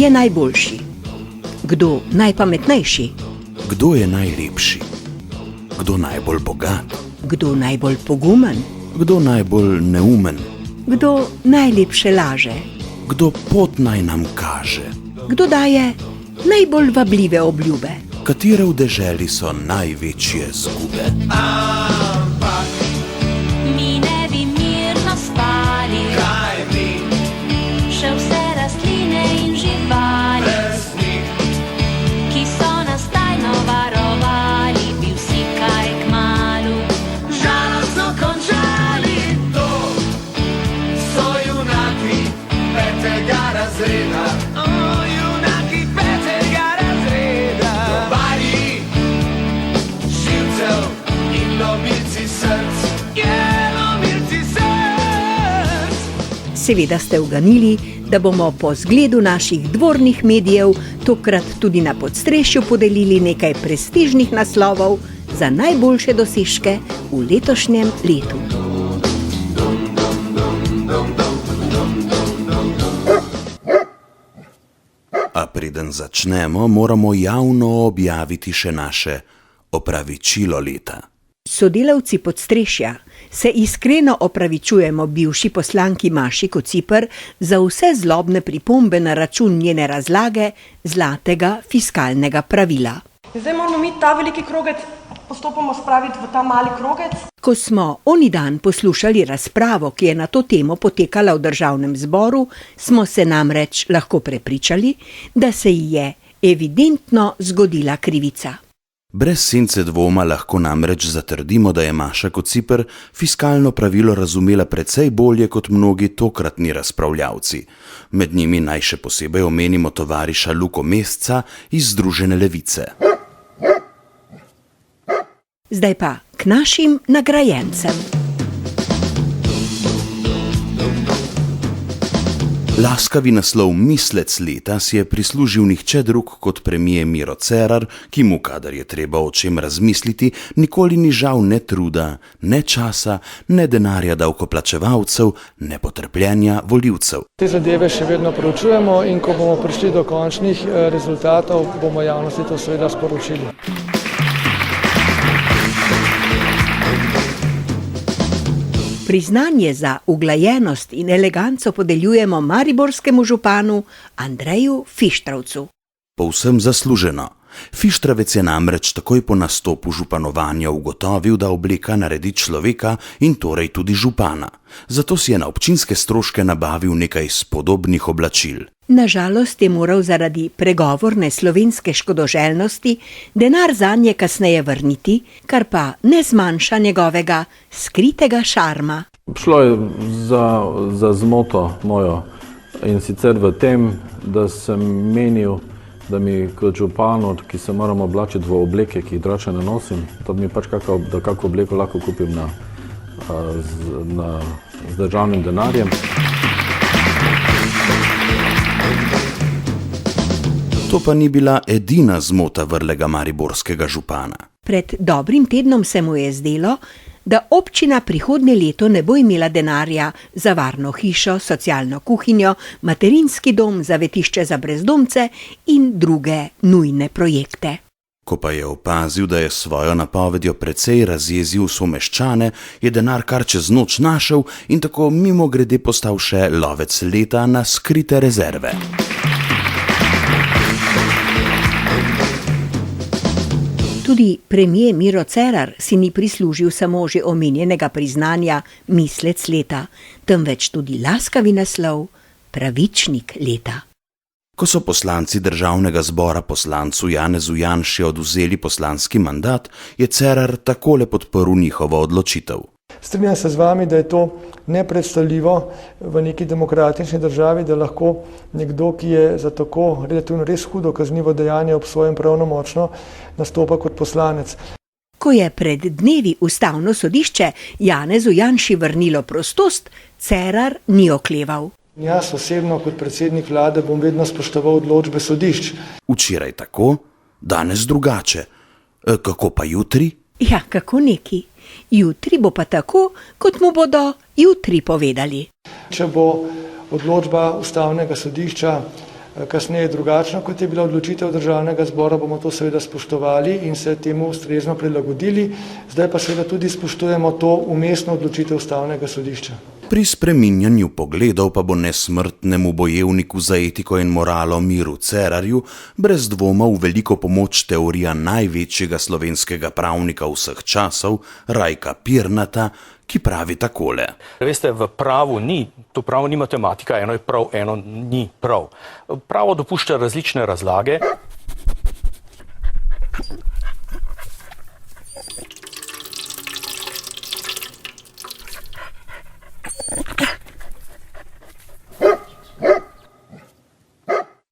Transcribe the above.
je najboljši? Kdo najpametnejši? Kdo je najlepši? Kdo najbolj bogat? Kdo najbolj pogumen? Kdo najbolj neumen? Kdo najlepše laže? Kdo pot naj nam kaže? Kdo daje najbolj vabljive obljube? Katere v deželi so največje zgube? Mi ne bi mirno spali, Kaj bi, še vse rastline in živali, ki so nas tajno varovali, bi vsi kaj kmalu žalostno končali. to so junaki petega razreda. Junaki petega razreda. Lobarji živcev in lomilci src. Lomilci src. Seveda ste uganili, da bomo po zgledu naših dvornih medijev tokrat tudi na podstrešju podelili nekaj prestižnih naslovov za najboljše dosežke v letošnjem letu. A preden začnemo, moramo javno objaviti še naše opravičilo leta. Sodelavci podstrešja se iskreno opravičujemo bivši poslanki Maši Kociper za vse zlobne pripombe na račun njene razlage zlatega fiskalnega pravila. Zdaj moramo mi ta veliki krogec postopoma spraviti v ta mali krogec. Ko smo oni dan poslušali razpravo, ki je na to temo potekala v državnem zboru, smo se namreč lahko prepričali, da se ji je evidentno zgodila krivica. Brez sence dvoma lahko namreč zatrdimo, da je Maša Kociper fiskalno pravilo razumela precej bolje kot mnogi tokratni razpravljavci. Med njimi naj še posebej omenimo tovariša Luko Mesca iz Združene levice. Zdaj pa k našim nagrajencem. Laskavi naslov Mislec leta si je prislužil nihče drug kot premier Miro Cerar, ki mu, kadar je treba o čem razmisliti, nikoli ni žal ne truda, ne časa, ne denarja davkoplačevalcev, ne potrpljenja volivcev. Te zadeve še vedno proučujemo in ko bomo prišli do končnih rezultatov, bomo javnosti to seveda sporočili. Priznanje za uglajenost in eleganco podeljujemo mariborskemu županu Andreju Fištravcu. Povsem zasluženo. Fištravec je namreč takoj po nastopu županovanja ugotovil, da obleka naredi človeka in torej tudi župana. Zato si je na občinske stroške nabavil nekaj spodobnih oblačil. Nažalost je moral zaradi pregovorne slovenske škodoželjnosti denar zanje kasneje vrniti, kar pa ne zmanjša njegovega skritega šarma. Šlo je za zmoto mojo in sicer v tem, da sem menil, da mi kot županu, ki se moram oblačiti v obleke, ki jih drugače ne nosim, to bi mi pač kakšno obleko lahko kupim z državnim denarjem. To pa ni bila edina zmota vrlega mariborskega župana. Pred dobrim tednom se mu je zdelo, da občina prihodnje leto ne bo imela denarja za varno hišo, socialno kuhinjo, materinski dom, zavetišče za brezdomce in druge nujne projekte. Ko pa je opazil, da je s svojo napovedjo precej razjezil someščane, je denar kar čez noč našel in tako mimogrede postal še lovec leta na skrite rezerve. Tudi premier Miro Cerar si ni prislužil samo že omenjenega priznanja Mislec leta, temveč tudi laskavi naslov Pravičnik leta. Ko so poslanci državnega zbora poslancu Janezu Janši odvzeli poslanski mandat, je Cerar takole podprl njihovo odločitev. Strinjam se z vami, da je to nepredstavljivo v neki demokratični državi, da lahko nekdo, ki je za tako relativno res hudo kaznivo dejanje obsojen pravnomočno, nastopa kot poslanec. Ko je pred dnevi ustavno sodišče Janezu Janši vrnilo prostost, Cerar ni okleval. Jaz osebno kot predsednik vlade bom vedno spoštoval odločbe sodišč. Včeraj tako, danes drugače. Kako pa jutri? Ja, kako neki. Jutri bo pa tako, kot mu bodo jutri povedali. Če bo odločba ustavnega sodišča kasneje drugačna, kot je bila odločitev Državnega zbora, bomo to seveda spoštovali in se temu ustrezno prilagodili. Zdaj pa seveda tudi spoštujemo to umestno odločitev Ustavnega sodišča. Pri spreminjanju pogledov pa bo nesmrtnemu bojevniku za etiko in moralo Miru Cerarju brez dvoma v veliko pomoč teorija največjega slovenskega pravnika vseh časov, Rajka Pirnata, ki pravi takole. Veste, v pravu to pravo ni matematika, eno je prav, eno ni prav. Pravo dopušča različne razlage